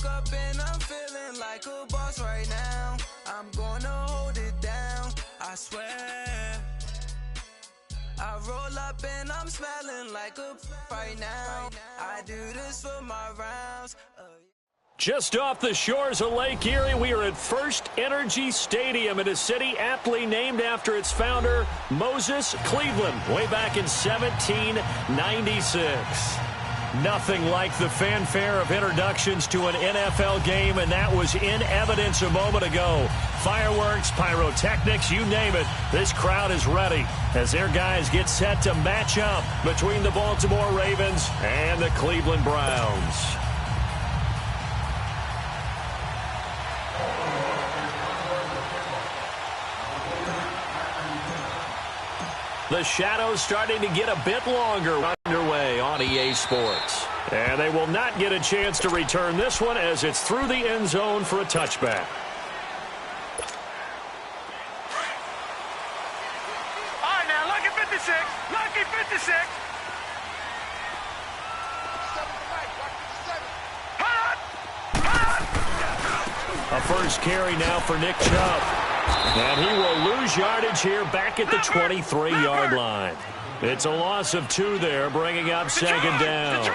up and I'm feeling like a boss right now. I'm gonna hold it down, I swear. I roll up and I'm smelling like a right now. I do this for my rounds. Just off the shores of Lake Erie, we are at First Energy Stadium in a city aptly named after its founder, Moses Cleveland, way back in 1796. Nothing like the fanfare of introductions to an NFL game, and that was in evidence a moment ago. Fireworks, pyrotechnics, you name it. This crowd is ready as their guys get set to match up between the Baltimore Ravens and the Cleveland Browns. The shadows starting to get a bit longer underway on EA Sports. And they will not get a chance to return this one as it's through the end zone for a touchback. All right, now, lucky 56. Lucky 56. A first carry now for Nick Chubb. And he will lose yardage here back at the 23-yard line. It's a loss of 2 there, bringing up second down.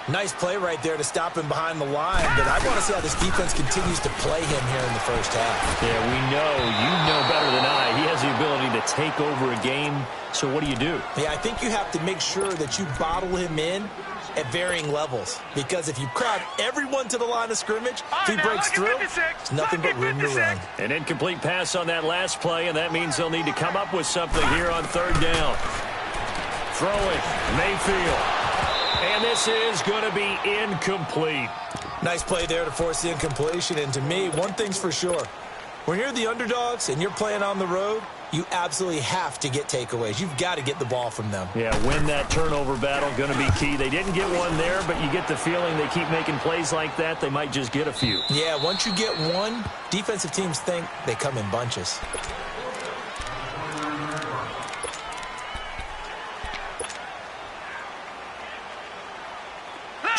Nice play right there to stop him behind the line, but I want to see how this defense continues to play him here in the first half. Yeah, we know. You know better than I. He has the ability to take over a game, so what do you do? Yeah, I think you have to make sure that you bottle him in at varying levels, because if you crowd everyone to the line of scrimmage, if he breaks through, it's nothing but room to run. An incomplete pass on that last play, and that means they'll need to come up with something here on third down. Throwing, Mayfield. And this is going to be incomplete. Nice play there to force the incompletion, and to me, one thing's for sure. When you're the underdogs and you're playing on the road, you absolutely have to get takeaways. You've got to get the ball from them. Yeah, win that turnover battle, going to be key. They didn't get one there, but you get the feeling they keep making plays like that, they might just get a few. Yeah, once you get one, defensive teams think they come in bunches.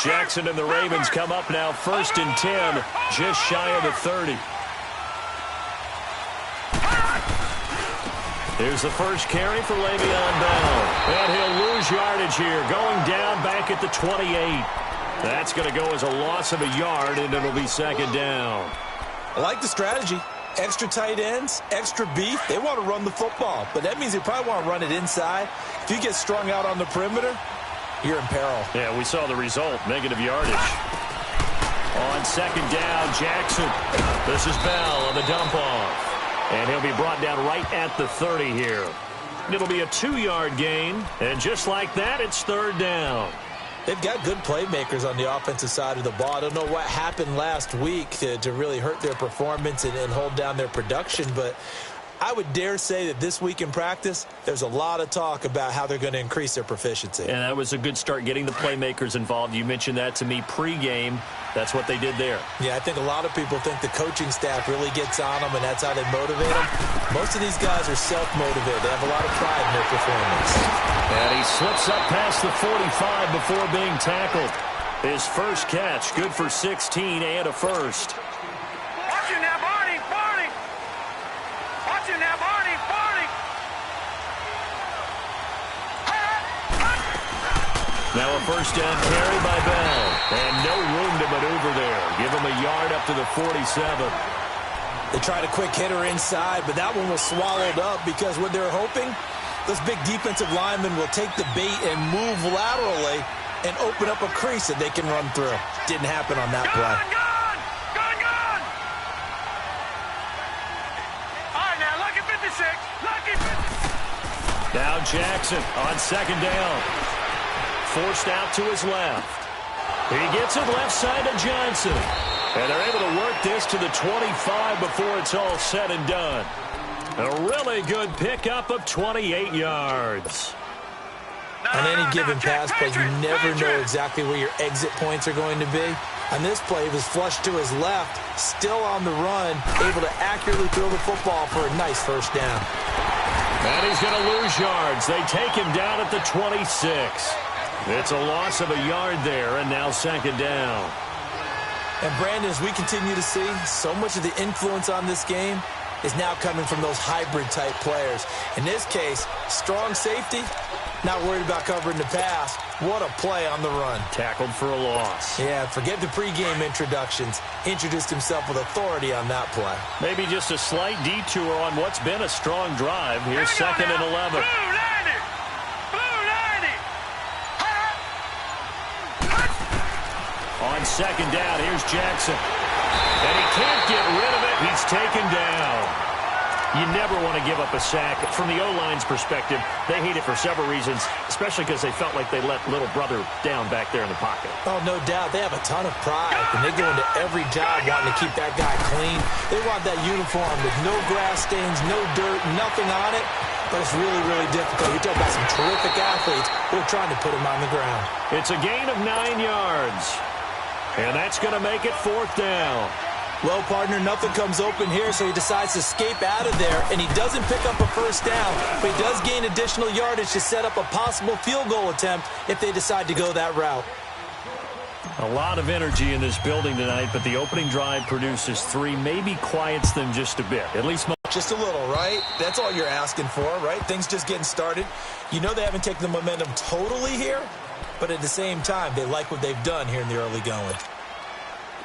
Jackson and the Ravens come up now, 1st and 10, just shy of the 30. Here's the first carry for Le'Veon Bell. And he'll lose yardage here, going down back at the 28. That's going to go as a loss of a yard, and it'll be second down. I like the strategy. Extra tight ends, extra beef. They want to run the football, but that means they probably want to run it inside. If you get strung out on the perimeter, you're in peril. Yeah, we saw the result, negative yardage. On second down, Jackson. This is Bell on the dump-off. And he'll be brought down right at the 30 here. It'll be a 2-yard gain, and just like that, it's third down. They've got good playmakers on the offensive side of the ball. I don't know what happened last week to really hurt their performance and hold down their production, but I would dare say that this week in practice, there's a lot of talk about how they're going to increase their proficiency. And that was a good start, getting the playmakers involved. You mentioned that to me pregame. That's what they did there. Yeah, I think a lot of people think the coaching staff really gets on them, and that's how they motivate them. Most of these guys are self-motivated. They have a lot of pride in their performance. And he slips up past the 45 before being tackled. His first catch, good for 16 and a first. Watch it now, Barney, Barney. Watch it now, Barney, Barney. Now a first down carry by Bell. And no room to maneuver there. Give him a yard up to the 47. They tried a quick hitter inside, but that one was swallowed up because what they're hoping, those big defensive linemen will take the bait and move laterally and open up a crease that they can run through. Didn't happen on that play. Gone! All right, now, lucky 56. Lucky 56. Now Jackson on second down. Forced out to his left. He gets it left side to Johnson. And they're able to work this to the 25 before it's all said and done. A really good pickup of 28 yards. On any given pass play, you never know exactly where your exit points are going to be. On this play, he was flushed to his left, still on the run, able to accurately throw the football for a nice first down. And he's going to lose yards. They take him down at the 26. It's a loss of a yard there, and now second down. And Brandon, as we continue to see, so much of the influence on this game is now coming from those hybrid-type players. In this case, strong safety, not worried about covering the pass. What a play on the run. Tackled for a loss. Yeah, forget the pregame introductions. Introduced himself with authority on that play. Maybe just a slight detour on what's been a strong drive. Here's 2nd and 11. On 2nd down, here's Jackson. And he can't get rid of it. He's taken down. You never want to give up a sack. From the O-line's perspective, they hate it for several reasons, especially because they felt like they let little brother down back there in the pocket. Oh, no doubt. They have a ton of pride, and they go into every job wanting to keep that guy clean. They want that uniform with no grass stains, no dirt, nothing on it. But it's really, really difficult. You're talking about some terrific athletes who are trying to put him on the ground. It's a gain of 9 yards. And that's going to make it 4th down. Well, partner, nothing comes open here, so he decides to escape out of there, and he doesn't pick up a first down, but he does gain additional yardage to set up a possible field goal attempt if they decide to go that route. A lot of energy in this building tonight, but the opening drive produces 3, maybe quiets them just a bit, at least just a little, right? That's all you're asking for, right? Things just getting started. You know they haven't taken the momentum totally here, but at the same time, they like what they've done here in the early going.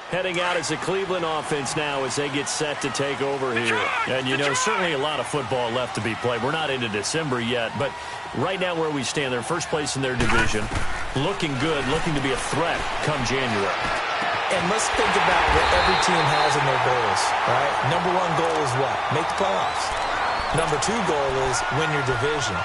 Heading out as a Cleveland offense now as they get set to take over here. And, you know, certainly a lot of football left to be played. We're not into December yet, but right now where we stand, they're first place in their division. Looking good, looking to be a threat come January. And let's think about what every team has in their goals, right? Number 1 goal is what? Make the playoffs. Number 2 goal is win your division.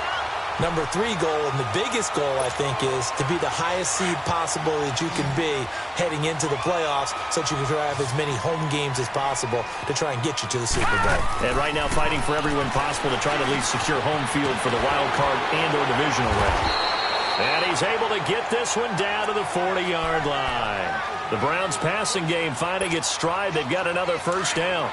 Number 3 goal, and the biggest goal, I think, is to be the highest seed possible that you can be heading into the playoffs so that you can have as many home games as possible to try and get you to the Super Bowl. And right now fighting for every win possible to try to at least secure home field for the wild card and or divisional round. And he's able to get this one down to the 40-yard line. The Browns passing game finding its stride. They've got another first down.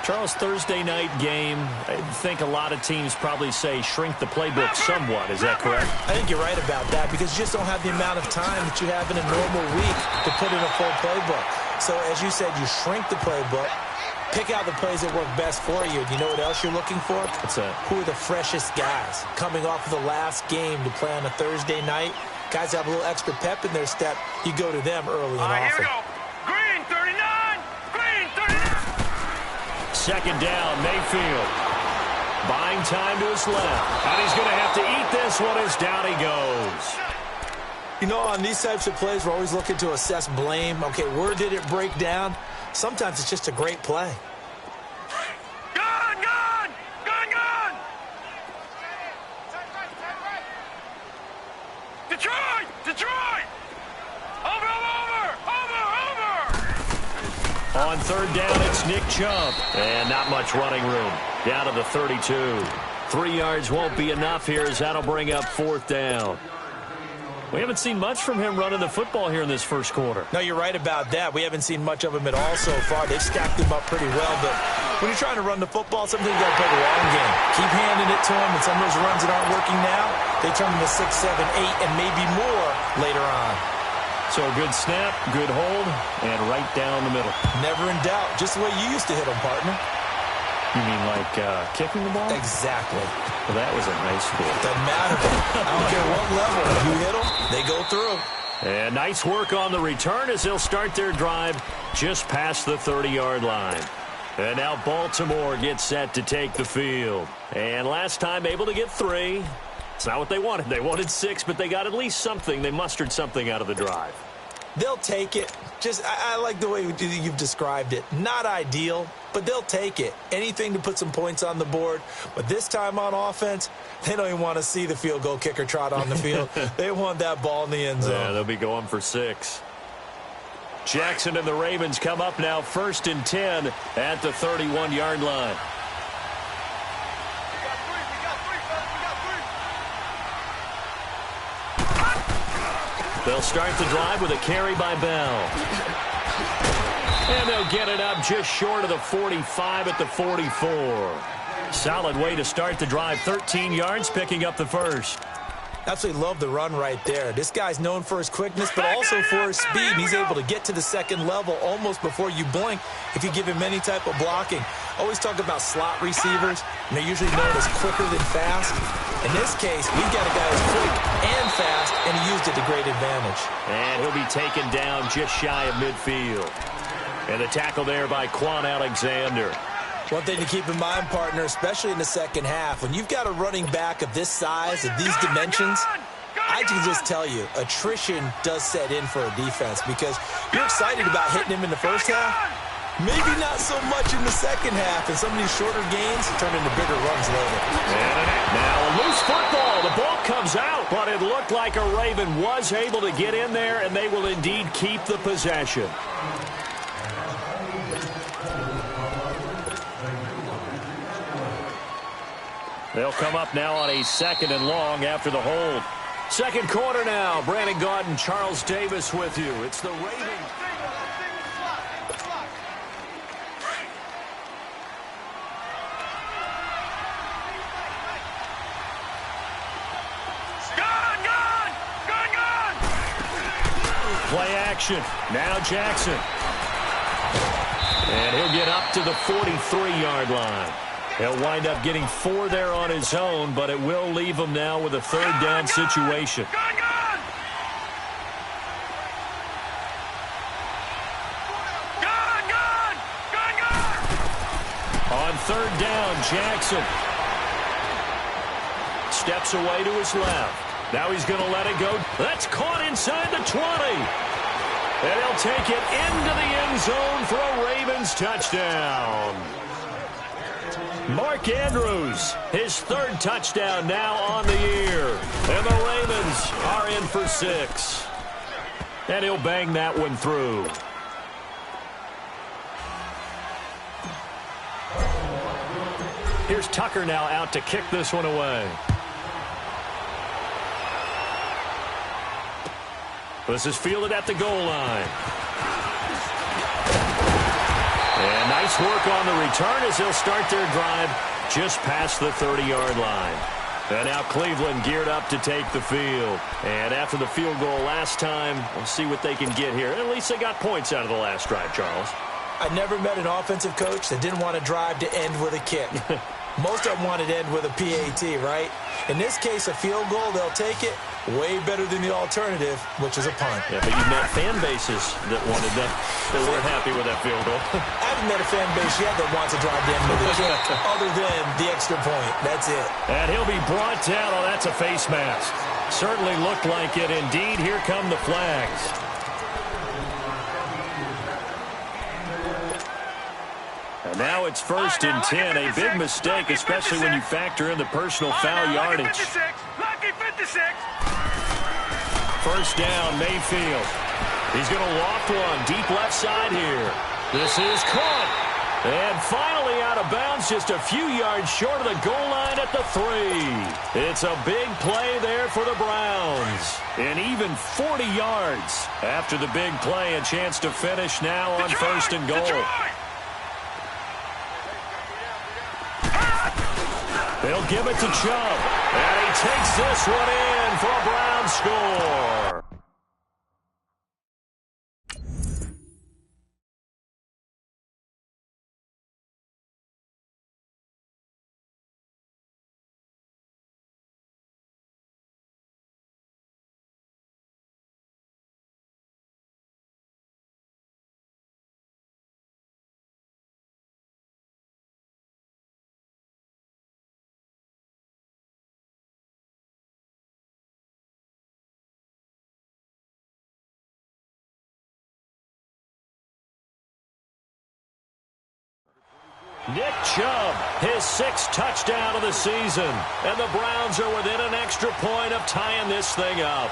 Charles, Thursday night game, I think a lot of teams probably say shrink the playbook somewhat. Is that correct? I think you're right about that because you just don't have the amount of time that you have in a normal week to put in a full playbook. So, as you said, you shrink the playbook, pick out the plays that work best for you. You know what else you're looking for? What's that? Who are the freshest guys coming off of the last game to play on a Thursday night? Guys have a little extra pep in their step. You go to them early and often. Here we go. Green 39. Green 39. 2nd down, Mayfield. Buying time to his left. And he's going to have to eat this one as down he goes. You know, on these types of plays, we're always looking to assess blame. Okay, where did it break down? Sometimes it's just a great play. Gun, gun! Gun, gun! Detroit! Detroit! Over, over! Over, over! On 3rd down, it's Nick Chubb. And not much running room. Down to the 32. 3 yards won't be enough here as that'll bring up 4th down. We haven't seen much from him running the football here in this first quarter. No, you're right about that. We haven't seen much of him at all so far. They've stacked him up pretty well, but when you're trying to run the football, sometimes you got to play the long game. Keep handing it to him, and some of those runs that aren't working now, they turn into 6, 7, 8, and maybe more later on. So a good snap, good hold, and right down the middle. Never in doubt. Just the way you used to hit them, partner. You mean like kicking the ball? Exactly. Well, that was in high school. Doesn't matter. I don't care what level. You hit them, they go through. And nice work on the return as they'll start their drive just past the 30-yard line. And now Baltimore gets set to take the field. And last time able to get 3. It's not what they wanted. They wanted 6, but they got at least something. They mustered something out of the drive. They'll take it. I like the way you've described it. Not ideal, but they'll take it. Anything to put some points on the board. But this time on offense, they don't even want to see the field goal kicker trot on the field. They want that ball in the end zone. Yeah, they'll be going for 6. Jackson and the Ravens come up now 1st and 10 at the 31-yard line. They'll start the drive with a carry by Bell. And they'll get it up just short of the 45 at the 44. Solid way to start the drive. 13 yards, picking up the first. Absolutely love the run right there. This guy's known for his quickness, but also for his speed. He's able to get to the second level almost before you blink if you give him any type of blocking. Always talk about slot receivers, and they're usually known as quicker than fast. In this case, we've got a guy who's quick and fast, and he used it to great advantage. And he'll be taken down just shy of midfield. And the tackle there by Quan Alexander. One thing to keep in mind, partner, especially in the second half, when you've got a running back of this size, of these dimensions, I can just tell you, attrition does set in for a defense because you're excited about hitting him in the first half, maybe not so much in the second half, and some of these shorter gains turn into bigger runs later. And now a loose football. The ball comes out, but it looked like a Raven was able to get in there, and they will indeed keep the possession. They'll come up now on a 2nd and long after the hold. Second quarter now. Brandon Gaudin, Charles Davis with you. It's the Ravens. Play action. Now Jackson. And he'll get up to the 43-yard line. He'll wind up getting 4 there on his own, but it will leave him now with a 3rd down situation. On 3rd down, Jackson steps away to his left. Now he's going to let it go. That's caught inside the 20. And he'll take it into the end zone for a Ravens touchdown. Mark Andrews, his 3rd touchdown now on the year. And the Ravens are in for 6. And he'll bang that one through. Here's Tucker now out to kick this one away. This is fielded at the goal line. And nice work on the return as they'll start their drive just past the 30-yard line. And now Cleveland geared up to take the field. And after the field goal last time, we'll see what they can get here. At least they got points out of the last drive, Charles. I never met an offensive coach that didn't want to drive to end with a kick. Most of them wanted to end with a PAT, right? In this case, a field goal, they'll take it. Way better than the alternative, which is a punt. Yeah, but you've met fan bases that wanted that weren't happy with that field goal. I haven't met a fan base yet that wants to drive to end with a kick other than the extra point. That's it. And he'll be brought down. Oh, that's a face mask. Certainly looked like it. Indeed, here come the flags. And now it's 1st and 10. A big mistake, especially when you factor in the personal foul yardage. Lucky 56. 1st down, Mayfield. He's going to loft one deep left side here. This is caught. And finally out of bounds, just a few yards short of the goal line at the 3. It's a big play there for the Browns. And even 40 yards after the big play, a chance to finish now on 1st and goal. They'll give it to Chubb. And he takes this one in for a Browns score. Nick Chubb, his 6th touchdown of the season. And the Browns are within an extra point of tying this thing up.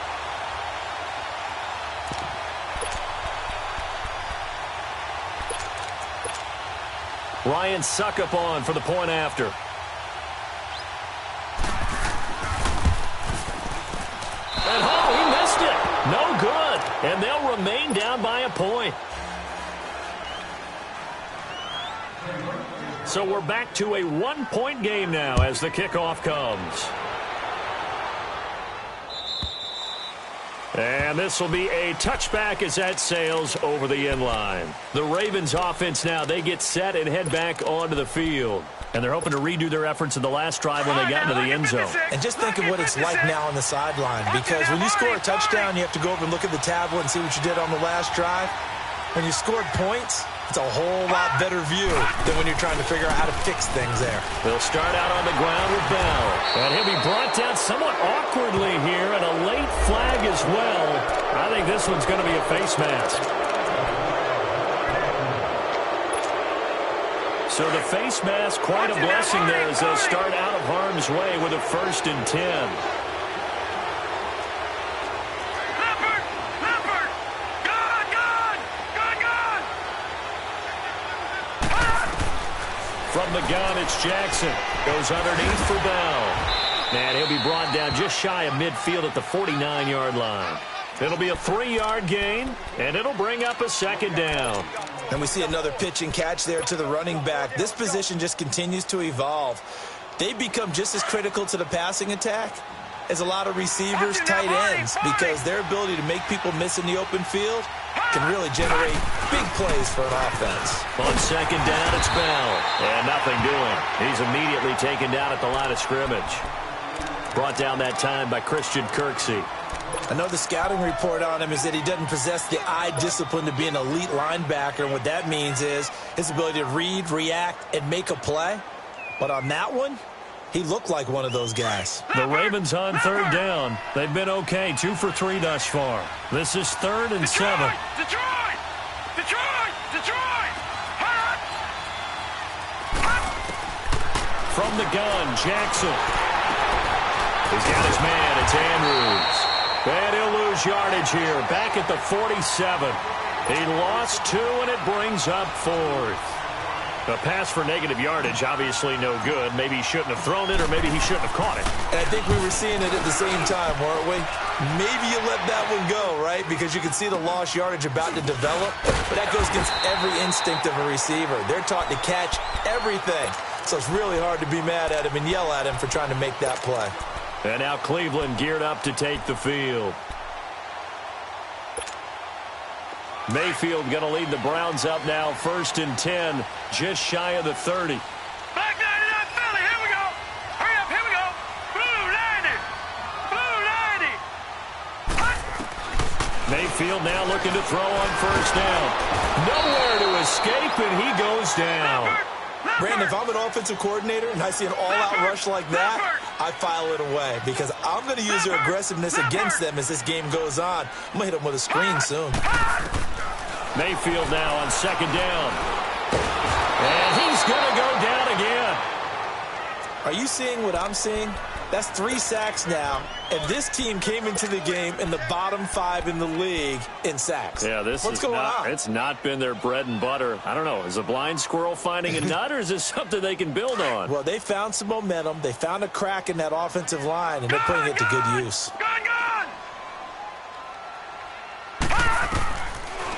Ryan Suckup on for the point after. And oh, he missed it. No good. And they'll remain down by a point. So we're back to a 1-point game now as the kickoff comes. And this will be a touchback as that sails over the end line. The Ravens offense now, they get set and head back onto the field. And they're hoping to redo their efforts in the last drive when they got into the end zone. And just think of what it's like now on the sideline. Because when you score a touchdown, you have to go over and look at the tablet and see what you did on the last drive. When you scored points, it's a whole lot better view than when you're trying to figure out how to fix things there. They'll start out on the ground with Bell. And he'll be brought down somewhat awkwardly here, and a late flag as well. I think this one's going to be a face mask. So the face mask, quite a blessing there as they'll start out of harm's way with a 1st and 10. From the gun, it's Jackson. Goes underneath for Bell. And he'll be brought down just shy of midfield at the 49-yard line. It'll be a 3-yard gain, and it'll bring up a 2nd down. And we see another pitch and catch there to the running back. This position just continues to evolve. They become just as critical to the passing attack as a lot of receivers, tight ends, because their ability to make people miss in the open field can really generate big plays for an offense. On 2nd down, it's Bell. And nothing doing. He's immediately taken down at the line of scrimmage. Brought down that time by Christian Kirksey. I know the scouting report on him is that he doesn't possess the eye discipline to be an elite linebacker. And what that means is his ability to read, react, and make a play. But on that one, he looked like one of those guys. The Ravens on 3rd down. They've been okay, 2 for 3 thus far. This is 3rd and 7. Detroit! From the gun, Jackson. He's got his man. It's Andrews. And he'll lose yardage here. Back at the 47. He lost 2, and it brings up 4th. A pass for negative yardage, obviously no good. Maybe he shouldn't have thrown it, or maybe he shouldn't have caught it. And I think we were seeing it at the same time, weren't we? Maybe you let that one go, right? Because you can see the lost yardage about to develop. But that goes against every instinct of a receiver. They're taught to catch everything. So it's really hard to be mad at him and yell at him for trying to make that play. And now Cleveland geared up to take the field. Mayfield going to lead the Browns up now, 1st and 10, just shy of the 30. Back 99 Philly, here we go. Hurry up, here we go. Blue 90. Mayfield now looking to throw on 1st down. Nowhere to escape, and he goes down. Brandon, if I'm an offensive coordinator and I see an all-out rush like that, I file it away because I'm going to use their aggressiveness against them as this game goes on. I'm going to hit them with a screen soon. Mayfield now on 2nd down. And he's going to go down again. Are you seeing what I'm seeing? That's 3 sacks now, and this team came into the game in the bottom 5 in the league in sacks. Yeah, what's going on? It's not been their bread and butter. I don't know. Is a blind squirrel finding a nut, or is this something they can build on? Well, they found some momentum. They found a crack in that offensive line, and they're putting it to good use.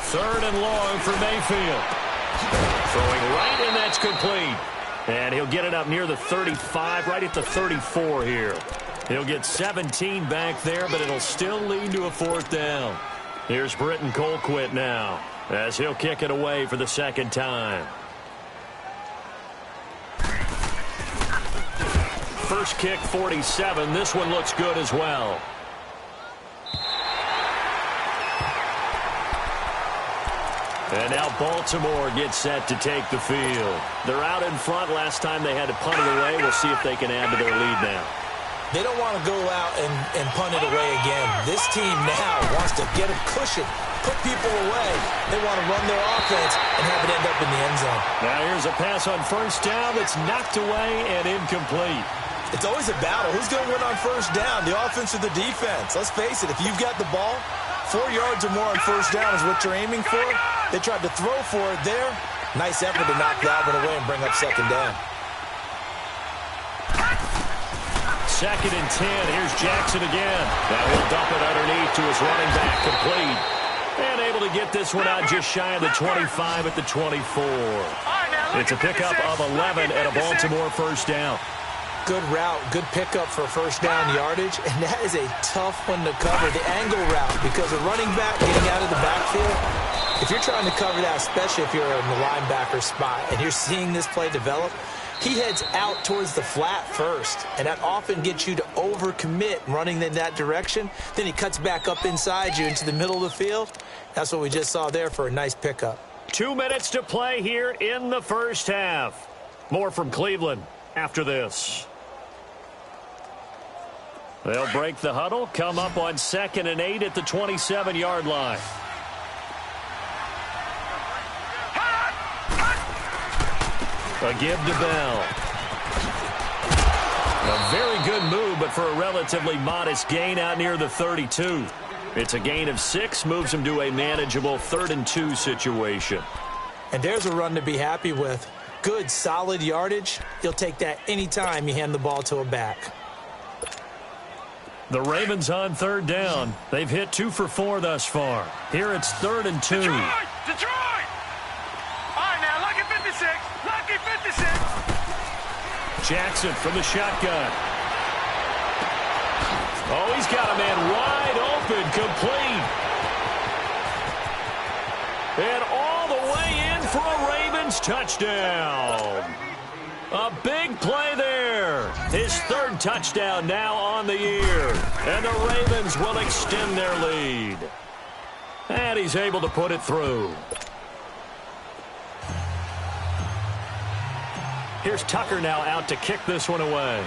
3rd and long for Mayfield. Throwing right, and that's complete. And he'll get it up near the 35, right at the 34 here. He'll get 17 back there, but it'll still lead to a 4th down. Here's Britton Colquitt now, as he'll kick it away for the 2nd time. First kick, 47. This one looks good as well. And now Baltimore gets set to take the field. They're out in front. Last time they had to punt it away. We'll see if they can add to their lead now. They don't want to go out and punt it away again. This team now wants to get a cushion, put people away. They want to run their offense and have it end up in the end zone. Now here's a pass on 1st down that's knocked away and incomplete. It's always a battle. Who's going to win on 1st down, the offense or the defense? Let's face it, if you've got the ball, 4 yards or more on 1st down is what you're aiming for. They tried to throw for it there. Nice effort to knock that one away and bring up 2nd down. 2nd and 10. Here's Jackson again. Now he'll dump it underneath to his running back, complete. And able to get this one out just shy of the 25 at the 24. It's a pickup of 11 at a Baltimore 1st down. Good route, good pickup for first down yardage, and that is a tough one to cover, the angle route, because a running back getting out of the backfield, if you're trying to cover that, especially if you're in the linebacker spot, and you're seeing this play develop, he heads out towards the flat first, and that often gets you to overcommit running in that direction. Then he cuts back up inside you into the middle of the field. That's what we just saw there for a nice pickup. 2 minutes to play here in the first half. More from Cleveland after this. They'll break the huddle, come up on 2nd and 8 at the 27-yard line. A give to Bell. A very good move, but for a relatively modest gain out near the 32. It's a gain of 6, moves him to a manageable 3rd and 2 situation. And there's a run to be happy with. Good, solid yardage. You'll take that anytime you hand the ball to a back. The Ravens on 3rd down. They've hit 2 for 4 thus far. Here it's 3rd and 2. Detroit! All right, now, lucky 56. Lucky 56. Jackson from the shotgun. Oh, he's got a man wide open, complete. And all the way in for a Ravens touchdown. A big play there. His 3rd touchdown now on the year. And the Ravens will extend their lead. And he's able to put it through. Here's Tucker now out to kick this one away.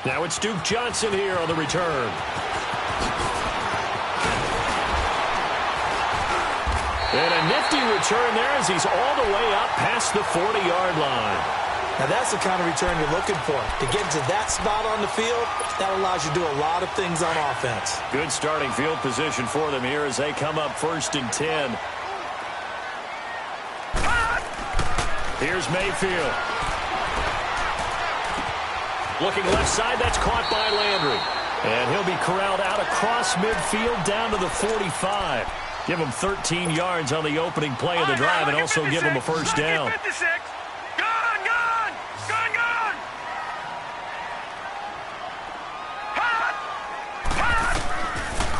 Now it's Duke Johnson here on the return. And a nifty return there as he's all the way up past the 40-yard line. Now that's the kind of return you're looking for. To get to that spot on the field, that allows you to do a lot of things on offense. Good starting field position for them here as they come up 1st and 10. Here's Mayfield. Looking left side, that's caught by Landry. And he'll be corralled out across midfield down to the 45. Give him 13 yards on the opening play of the drive and also give him a first down.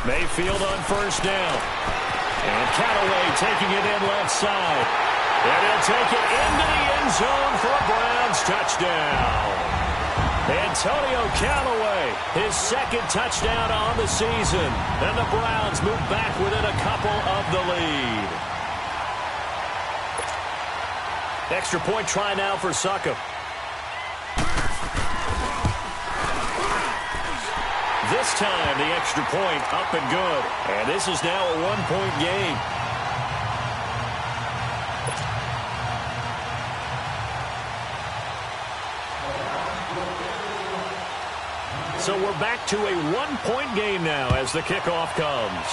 Mayfield on first down. And Callaway taking it in left side. And he'll take it into the end zone for a Browns touchdown. Antonio Callaway, his 2nd touchdown on the season. And the Browns move back within a couple of the lead. Extra point try now for Succop. This time the extra point up and good. And this is now a 1-point game. So we're back to a 1-point game now as the kickoff comes.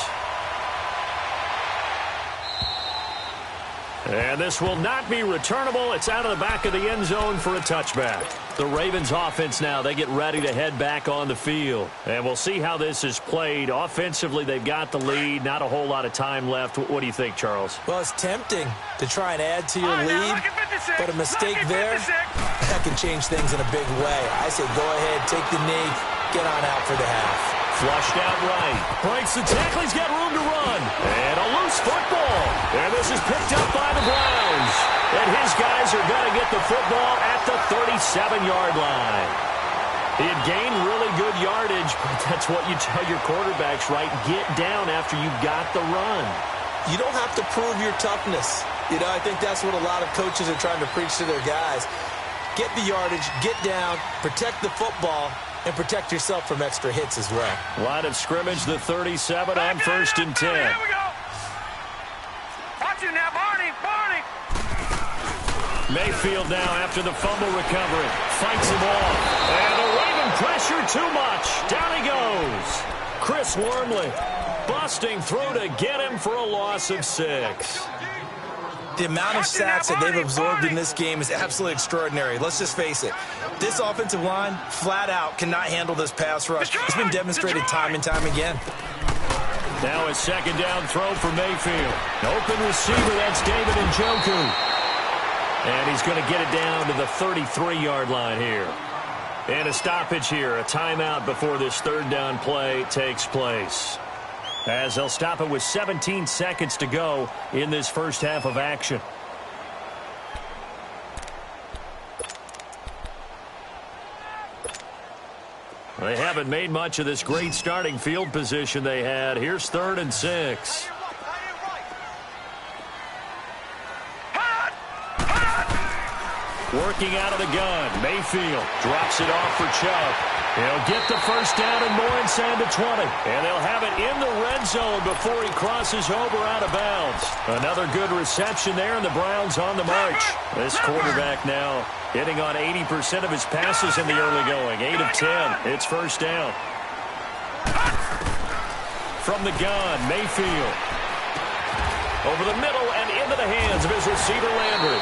And this will not be returnable. It's out of the back of the end zone for a touchback. The Ravens offense now, they get ready to head back on the field. And we'll see how this is played. Offensively, they've got the lead. Not a whole lot of time left. What do you think, Charles? Well, it's tempting to try and add to your lead, but a mistake there, that can change things in a big way. I say go ahead, take the knee, get on out for the half. Flushed out right. Breaks the tackle. He's got room to run. And a loose football. And this is picked up by the Browns. And his guys are going to get the football at the 37-yard line. He had gained really good yardage, but that's what you tell your quarterbacks, right? Get down after you got the run. You don't have to prove your toughness. You know, I think that's what a lot of coaches are trying to preach to their guys. Get the yardage, get down, protect the football, and protect yourself from extra hits as well. Line of scrimmage, the 37 on 1st and 10. Here we go. Watch it now, Barney. Mayfield now after the fumble recovery. Fights him off. And the Raven pressure too much. Down he goes. Chris Wormley busting through to get him for a loss of 6. The amount of sacks that they've absorbed in this game is absolutely extraordinary. Let's just face it. This offensive line, flat out, cannot handle this pass rush. It's been demonstrated time and time again. Now a 2nd down throw for Mayfield. Open receiver, that's David Njoku. And he's going to get it down to the 33-yard line here. And a stoppage here, a timeout before this third down play takes place. As they'll stop it with 17 seconds to go in this first half of action. They haven't made much of this great starting field position they had. Here's 3rd and 6. Working out of the gun. Mayfield drops it off for Chubb. He'll get the first down and more inside the 20. And they'll have it in the red zone before he crosses over out of bounds. Another good reception there, and the Browns on the march. This quarterback now hitting on 80% of his passes in the early going. 8 of 10. It's first down. From the gun, Mayfield. Over the middle and into the hands of his receiver, Landry.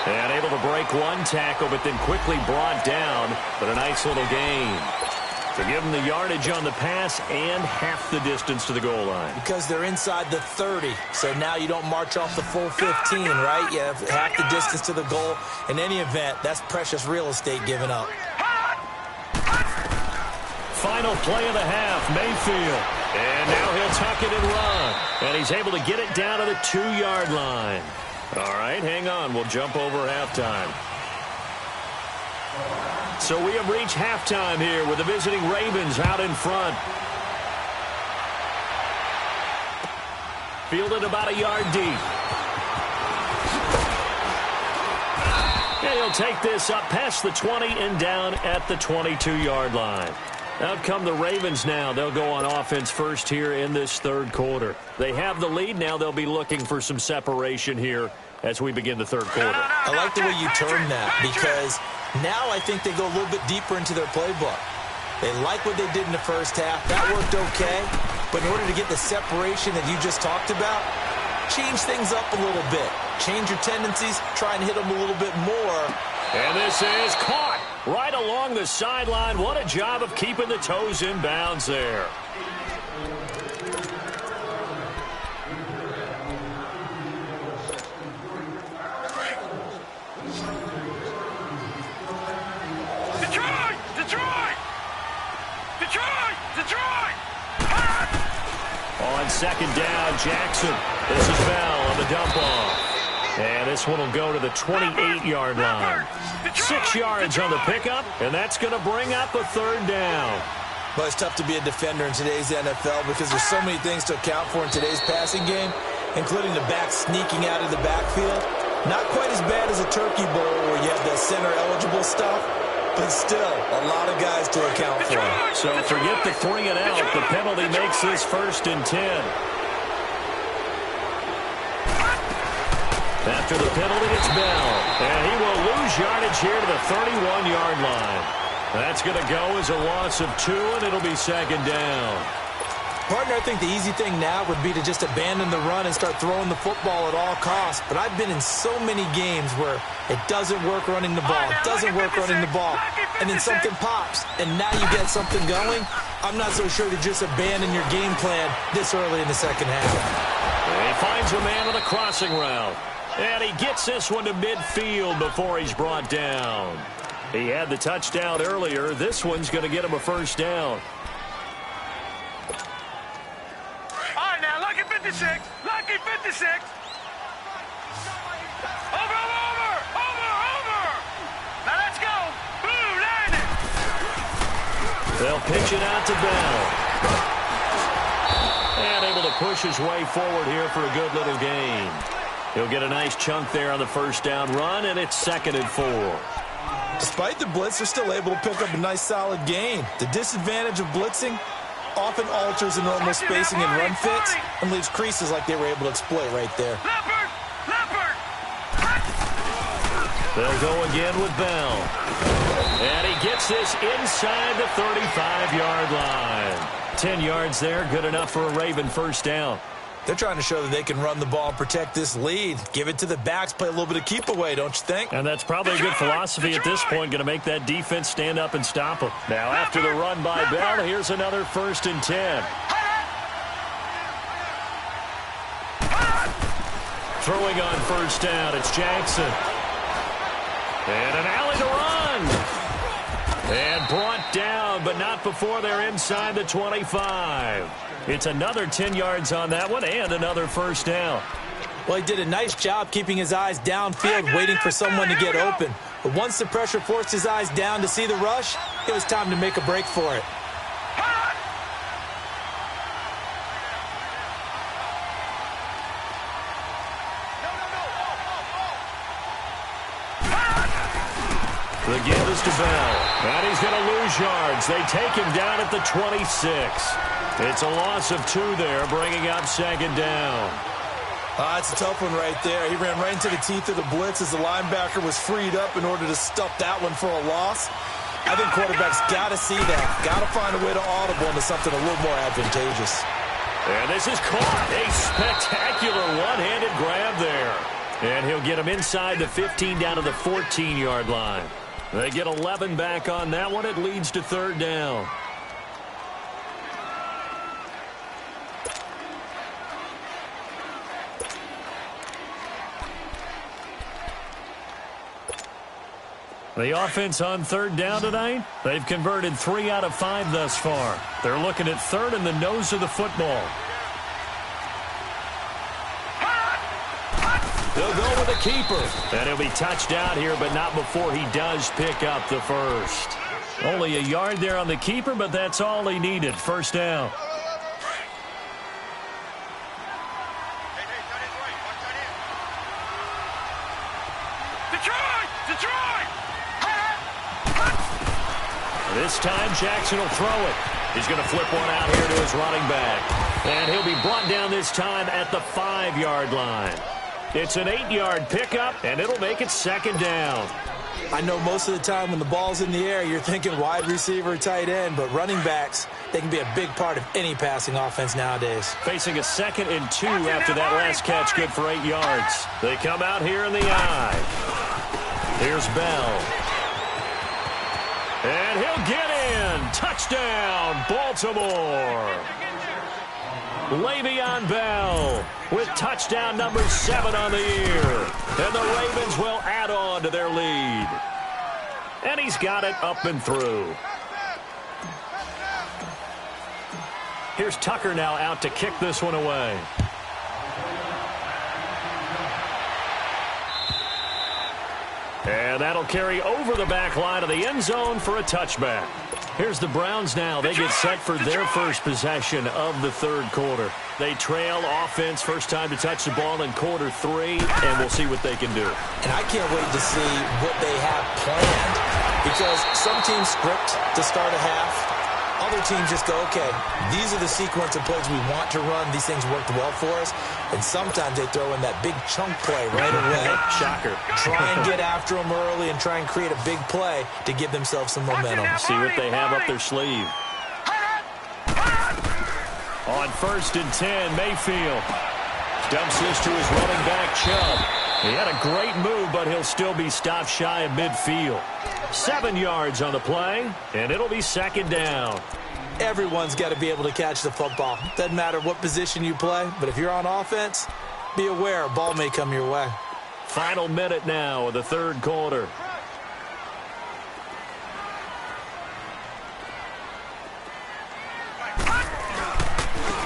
And able to break one tackle, but then quickly brought down. But a nice little gain to give them the yardage on the pass and half the distance to the goal line. Because they're inside the 30, so now you don't march off the full 15, right? You have half the distance to the goal. In any event, that's precious real estate given up. Final play of the half, Mayfield. And now he'll tuck it and run. And he's able to get it down to the 2-yard line. All right, hang on. We'll jump over halftime. So we have reached halftime here with the visiting Ravens out in front. Fielded about a yard deep. And he'll take this up past the 20 and down at the 22-yard line. Out come the Ravens now. They'll go on offense first here in this third quarter. They have the lead now. They'll be looking for some separation here as we begin the third quarter. I like the way you term that, because now I think they go a little bit deeper into their playbook. They like what they did in the first half. That worked okay. But in order to get the separation that you just talked about, change things up a little bit. Change your tendencies. Try and hit them a little bit more. And this is caught right along the sideline. What a job of keeping the toes in bounds there. Detroit! Detroit! Detroit! Detroit! On second down, Jackson. This is Bell on the dump off. And this one will go to the 28-yard line. 6 yards on the pickup, and that's going to bring up a third down. But it's tough to be a defender in today's NFL because there's so many things to account for in today's passing game, including the back sneaking out of the backfield. Not quite as bad as a turkey bowl where you have the center-eligible stuff, but still a lot of guys to account for. So forget the 3 and out. The penalty makes this 1st and 10. After the penalty, it's Bell. And he will lose yardage here to the 31-yard line. That's going to go as a loss of 2, and it'll be second down. Partner, I think the easy thing now would be to just abandon the run and start throwing the football at all costs. But I've been in so many games where it doesn't work running the ball. It doesn't work running the ball. And then something pops, and now you get something going. I'm not so sure to just abandon your game plan this early in the second half. And he finds a man on a crossing route. And he gets this one to midfield before he's brought down. He had the touchdown earlier. This one's going to get him a first down. All right, now, lucky 56. Lucky 56. Over. Now let's go. Blue, line it. They'll pitch it out to Bell. And able to push his way forward here for a good little gain. He'll get a nice chunk there on the first down run, and it's 2nd and 4. Despite the blitz, they're still able to pick up a nice solid gain. The disadvantage of blitzing often alters the normal spacing and run fits and leaves creases like they were able to exploit right there. Leopard! They'll go again with Bell. And he gets this inside the 35-yard line. 10 yards there, good enough for a Raven first down. They're trying to show that they can run the ball and protect this lead. Give it to the backs, play a little bit of keep away, don't you think? And that's probably a good philosophy at this point, going to make that defense stand up and stop them. Now, after the run by Bell, here's another 1st and 10. Throwing on first down, it's Jackson. And an alley to run. And brought down, but not before they're inside the 25. It's another 10 yards on that one and another first down. Well, he did a nice job keeping his eyes downfield, waiting for someone to get open. But once the pressure forced his eyes down to see the rush, it was time to make a break for it. The give is to Bell. And he's going to lose yards. They take him down at the 26. It's a loss of 2 there, bringing up second down. It's a tough one right there. He ran right into the teeth of the blitz as the linebacker was freed up in order to stuff that one for a loss. I think quarterbacks got to see that. Got to find a way to audible into something a little more advantageous. And this is caught. A spectacular one-handed grab there. And he'll get him inside the 15 down to the 14-yard line. They get 11 back on that one. It leads to third down. The offense on third down tonight, they've converted 3 out of 5 thus far. They're looking at third in the nose of the football. They'll go with the keeper. And he'll be touched out here, but not before he does pick up the first. Only a yard there on the keeper, but that's all he needed. First down. This time, Jackson will throw it. He's going to flip one out here to his running back. And he'll be brought down this time at the 5-yard line. It's an 8-yard pickup, and it'll make it second down. I know most of the time when the ball's in the air, you're thinking wide receiver, tight end, but running backs, they can be a big part of any passing offense nowadays. Facing a 2nd and 2 after that last catch, good for 8 yards. They come out here in the eye. Here's Bell. And he'll get in. Touchdown, Baltimore. Le'Veon Bell with touchdown number 7 on the year. And the Ravens will add on to their lead. And he's got it up and through. Here's Tucker now out to kick this one away. And that'll carry over the back line of the end zone for a touchback. Here's the Browns now. They get set for their first possession of the third quarter. They trail offense, first time to touch the ball in quarter 3, and we'll see what they can do. And I can't wait to see what they have planned, because some teams script to start a half. Other teams just go, okay, these are the sequence of plays we want to run. These things worked well for us. And sometimes they throw in that big chunk play right away. Shocker. Try and get after them early and try and create a big play to give themselves some momentum. See what they have up their sleeve. On 1st and 10, Mayfield dumps this to his running back, Chubb. He had a great move, but he'll still be stopped shy of midfield. 7 yards on the play, and it'll be second down. Everyone's got to be able to catch the football. Doesn't matter what position you play, but if you're on offense, be aware a ball may come your way. Final minute now of the third quarter.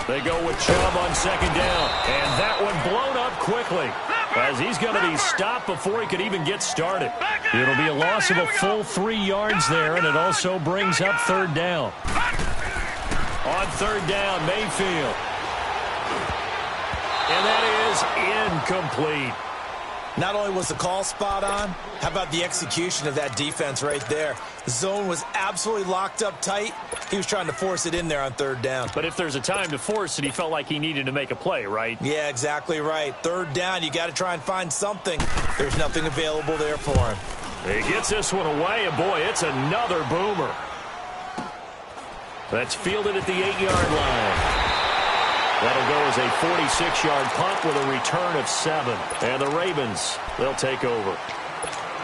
They go with Chubb on second down, and that one blown up quickly, as he's going to be stopped before he could even get started. It'll be a loss of a full 3 yards there, and it also brings up third down. On third down, Mayfield. And that is incomplete. Not only was the call spot on, how about the execution of that defense right there? The zone was absolutely locked up tight. He was trying to force it in there on third down. But if there's a time to force it, he felt like he needed to make a play, right? Yeah, exactly right. Third down, you got to try and find something. There's nothing available there for him. He gets this one away, and boy, it's another boomer. That's fielded at the 8-yard line. That'll go as a 46-yard punt with a return of 7. And the Ravens, they'll take over.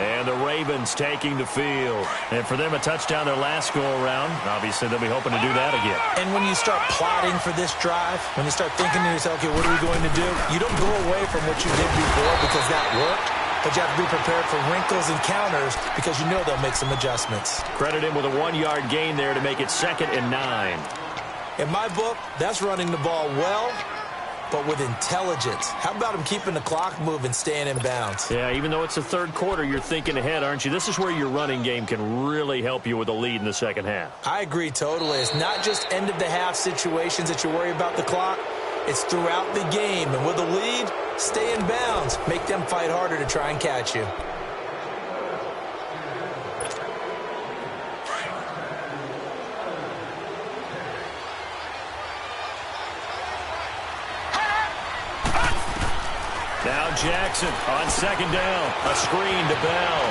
And the Ravens taking the field. And for them, a touchdown their last go-around. Obviously, they'll be hoping to do that again. And when you start plotting for this drive, when you start thinking to yourself, okay, what are we going to do? You don't go away from what you did before because that worked. but you have to be prepared for wrinkles and counters because you know they'll make some adjustments. Credit him with a 1-yard gain there to make it 2nd and 9. In my book, that's running the ball well, but with intelligence. How about him keeping the clock moving, staying in bounds? Yeah, even though it's the third quarter, you're thinking ahead, aren't you? This is where your running game can really help you with a lead in the second half. I agree totally. It's not just end-of-the-half situations that you worry about the clock. It's throughout the game. And with a lead, stay in bounds. Make them fight harder to try and catch you. Now Jackson on 2nd down. A screen to Bell.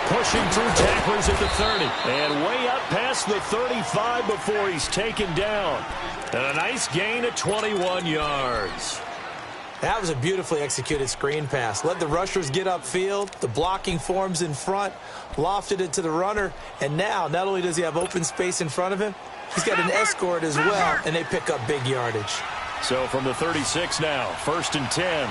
Pushing through tacklers at the 30. And way up past the 35 before he's taken down. And a nice gain of 21 yards. That was a beautifully executed screen pass. Let the rushers get upfield. The blocking forms in front. Lofted it to the runner. And now, not only does he have open space in front of him, he's got an escort as well, and they pick up big yardage. So from the 36 now, 1st and 10.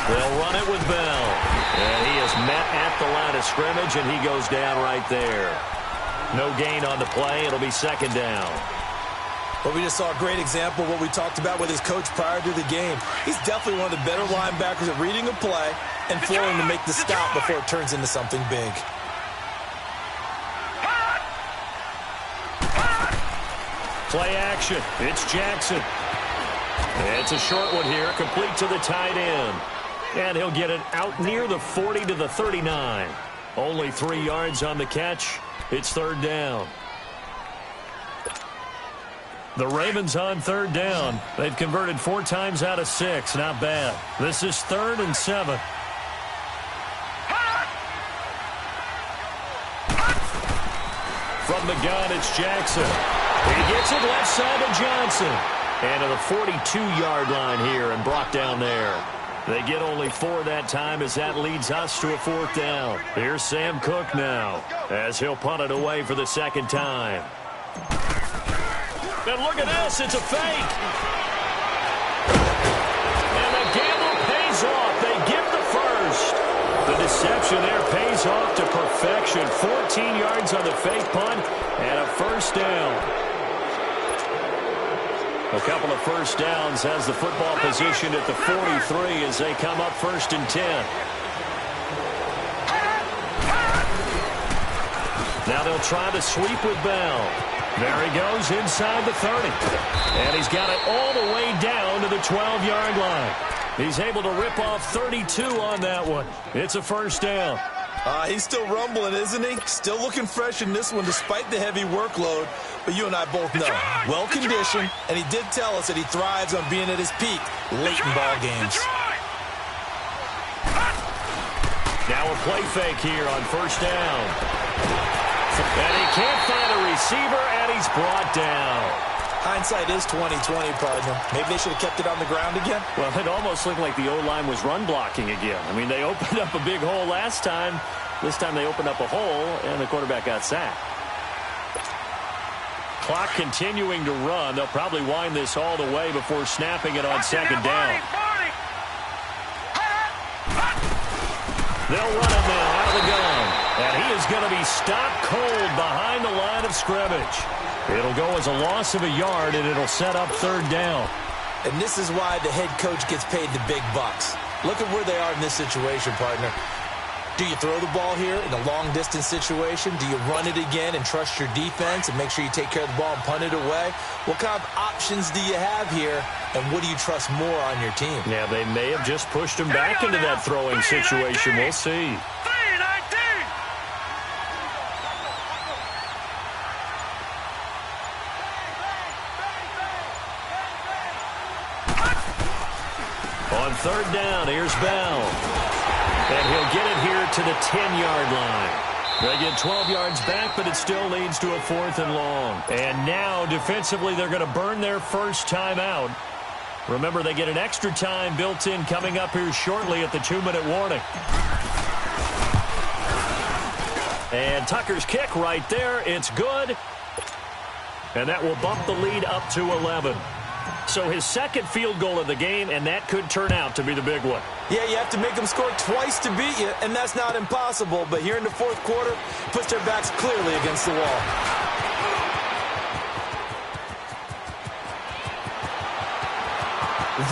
They'll run it with Bell. And he is met at the line of scrimmage, and he goes down right there. No gain on the play. It'll be 2nd down. But we just saw a great example of what we talked about with his coach prior to the game. He's definitely one of the better linebackers at reading a play and flowing to make the stop before it turns into something big. Play action. It's Jackson. It's a short one here, complete to the tight end. And he'll get it out near the 40 to the 39. Only 3 yards on the catch. It's 3rd down. The Ravens on 3rd down. They've converted 4 times out of 6. Not bad. This is 3rd and 7. From the gun, it's Jackson. He gets it left side to Johnson. And to the 42-yard line here and brought down there. They get only 4 that time as that leads us to a 4th down. Here's Sam Cook now as he'll punt it away for the 2nd time. And look at this. It's a fake. And the gamble pays off. They get the first. The deception there pays off to perfection. 14 yards on the fake punt and a 1st down. A couple of 1st downs has the football position at the 43 as they come up 1st and 10. Now they'll try to sweep with Bell. There he goes inside the 30. And he's got it all the way down to the 12-yard line. He's able to rip off 32 on that one. It's a 1st down. He's still rumbling, isn't he? Still looking fresh in this one despite the heavy workload. But you and I both know, well-conditioned, and he did tell us that he thrives on being at his peak late in ball games. Now a play fake here on 1st down. And he can't find a receiver, and he's brought down. Hindsight is 20/20, partner. Maybe they should have kept it on the ground again. Well, it almost looked like the O-line was run blocking again. I mean, they opened up a big hole last time. This time they opened up a hole, and the quarterback got sacked. Clock continuing to run. They'll probably wind this all the way before snapping it on 2nd down. They'll run it now out of the gun. And he is going to be stopped cold behind the line of scrimmage. It'll go as a loss of a yard, and it'll set up 3rd down. And this is why the head coach gets paid the big bucks. Look at where they are in this situation, partner. Do you throw the ball here in a long-distance situation? Do you run it again and trust your defense and make sure you take care of the ball and punt it away? What kind of options do you have here, and what do you trust more on your team? Yeah, they may have just pushed him back into that throwing situation. We'll see. On 3rd down, here's Bell. And he'll get it here to the 10-yard line. They get 12 yards back, but it still leads to a 4th and long. And now, defensively, they're going to burn their first time out. Remember, they get an extra time built in coming up here shortly at the 2-minute warning. And Tucker's kick right there. It's good. And that will bump the lead up to 11. So his second field goal of the game, and that could turn out to be the big one. Yeah, you have to make them score twice to beat you, and that's not impossible. But here in the fourth quarter, puts their backs clearly against the wall.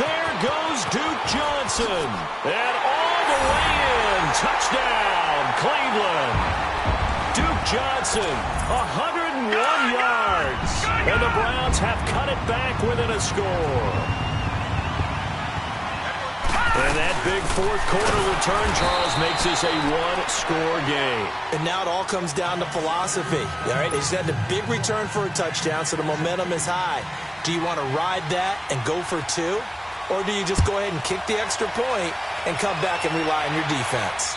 There goes Duke Johnson. And all the way in. Touchdown, Cleveland. Duke Johnson, 101 yards. And the Browns have cut it back within a score. And that big fourth quarter return, Charles, makes this a one-score game. And now it all comes down to philosophy. All right, they just had a big return for a touchdown, so the momentum is high. Do you want to ride that and go for two? Or do you just go ahead and kick the extra point and come back and rely on your defense?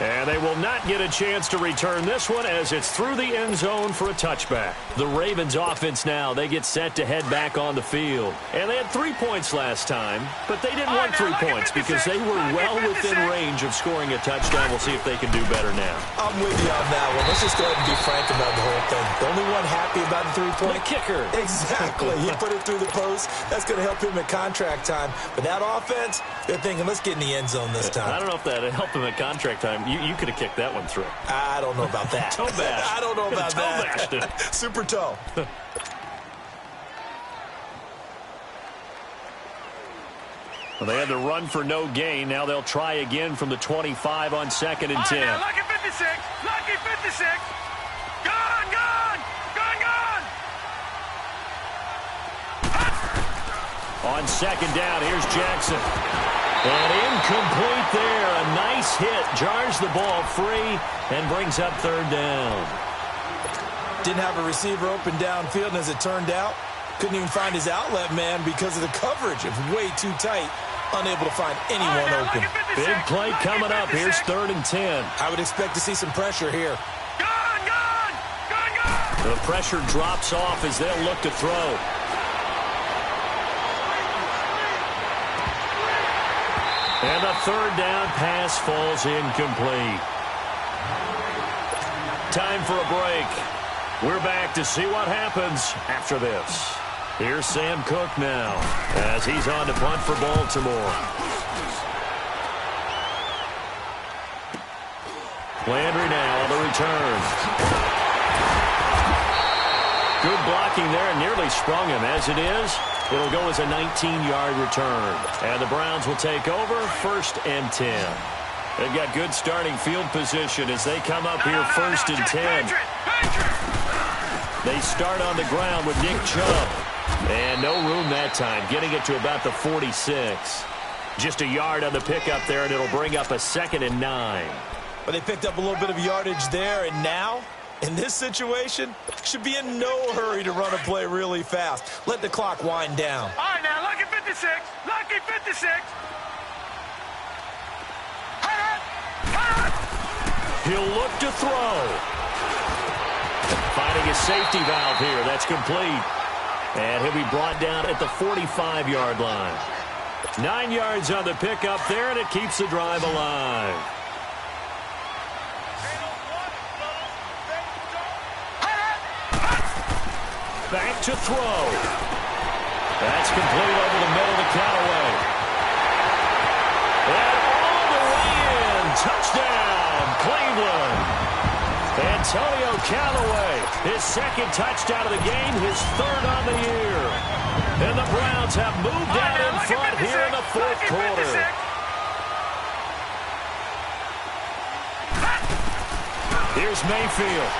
And they will not get a chance to return this one as it's through the end zone for a touchback. The Ravens offense now, they get set to head back on the field. And they had 3 points last time, but they didn't want 3 points because they were well within range of scoring a touchdown. We'll see if they can do better now. I'm with you on that one. Let's just go ahead and be frank about the whole thing. The only one happy about the 3-point? The kicker. Exactly. He put it through the post. That's going to help him at contract time. But that offense, they're thinking, let's get in the end zone this time. I don't know if that helped him at contract time. You could have kicked that one through. I don't know about that. Toe bash. I don't know about that. Toe bashed. Super toe. Well, they had the run for no gain. Now they'll try again from the 25 on 2nd and 10. Now, lucky 56. Lucky 56. Gone, gone. Gone, gone. On 2nd down, here's Jackson. And incomplete there. A nice hit. Jars the ball free and brings up 3rd down. Didn't have a receiver open downfield, and as it turned out, couldn't even find his outlet man because of the coverage. It was way too tight. Unable to find anyone open. Big play coming up. Here's 3rd and 10. I would expect to see some pressure here. Gone, gone. Gone, gone. The pressure drops off as they'll look to throw. And the 3rd down pass falls incomplete. Time for a break. We're back to see what happens after this. Here's Sam Cook now as he's on to punt for Baltimore. Landry now on the return. Good blocking there and nearly sprung him. As it is, it'll go as a 19-yard return. And the Browns will take over 1st and 10. They've got good starting field position as they come up here 1st and 10. They start on the ground with Nick Chubb. And no room that time, getting it to about the 46. Just a yard on the pickup there, and it'll bring up a 2nd and 9. But they picked up a little bit of yardage there, and now, in this situation, should be in no hurry to run a play really fast. Let the clock wind down. All right, now, lucky 56. Lucky 56. He'll look to throw. Finding a safety valve here. That's complete. And he'll be brought down at the 45-yard line. 9 yards on the pickup there, and it keeps the drive alive. Back to throw. That's complete over the middle to Callaway. And all the way in. Touchdown, Cleveland. Antonio Callaway, his 2nd touchdown of the game, his 3rd on the year. And the Browns have moved out in front here in the 4th quarter. Here's Mayfield.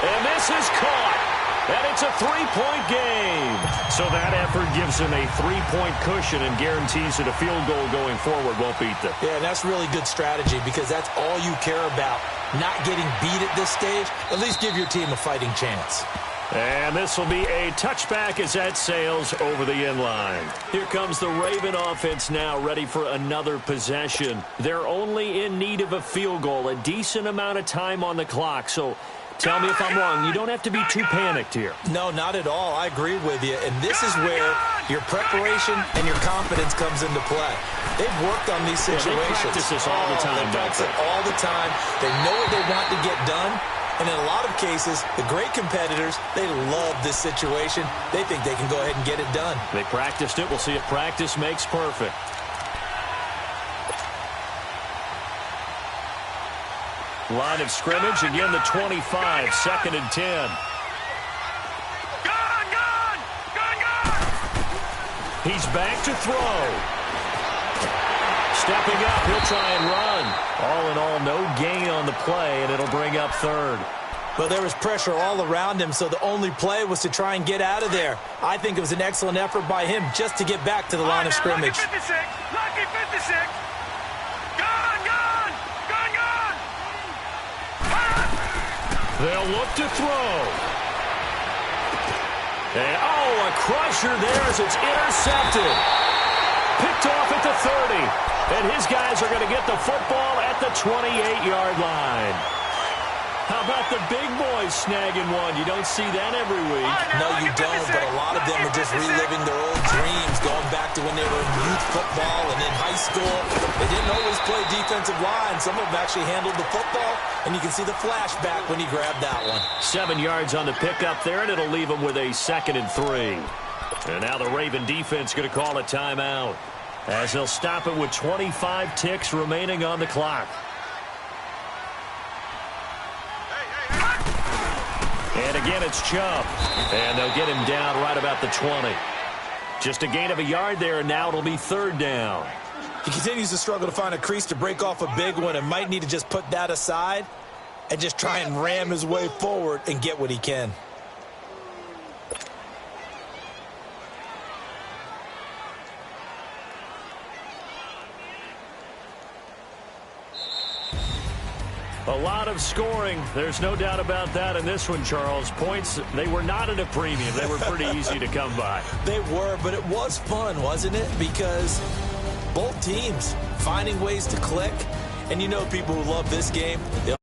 And this is caught. And it's a 3-point game. So that effort gives him a 3-point cushion and guarantees that a field goal going forward won't beat them. Yeah, and that's really good strategy because that's all you care about. Not getting beat at this stage. At least give your team a fighting chance. And this will be a touchback as that sails over the end line. Here comes the Raven offense now ready for another possession. They're only in need of a field goal, a decent amount of time on the clock. So tell me if I'm wrong. You don't have to be too panicked here. No, not at all. I agree with you. And this is where your preparation and your confidence comes into play. They've worked on these situations. They practice this all the time, They practice it all the time. They know what they want to get done, And in a lot of cases, the great competitors, they love this situation. They think they can go ahead and get it done. They practiced it. We'll see if practice makes perfect. Line of scrimmage, again the 25, 2nd and 10. He's back to throw. Stepping up, he'll try and run. All in all, no gain on the play, and it'll bring up 3rd. Well, there was pressure all around him, so the only play was to try and get out of there. I think it was an excellent effort by him just to get back to the line of scrimmage. Lucky 56. Lucky 56. Gone. They'll look to throw. And, a crusher there as it's intercepted. Picked off at the 30. And his guys are going to get the football at the 28-yard line. How about the big boys snagging one? You don't see that every week. No, you don't, but a lot of them are just reliving their old dreams, going back to when they were in youth football and in high school. They didn't always play defensive line. Some of them actually handled the football, and you can see the flashback when he grabbed that one. 7 yards on the pickup there, and it'll leave them with a 2nd and 3. And now the Raven defense going to call a timeout as they'll stop it with 25 ticks remaining on the clock. And again, it's Chubb. And they'll get him down right about the 20. Just a gain of a yard there, and now it'll be 3rd down. He continues to struggle to find a crease to break off a big one and might need to just put that aside and just try and ram his way forward and get what he can. A lot of scoring. There's no doubt about that in this one, Charles. Points, they were not at a premium. They were pretty easy to come by. They were, but it was fun, wasn't it? Because both teams finding ways to click. And you know people who love this game, they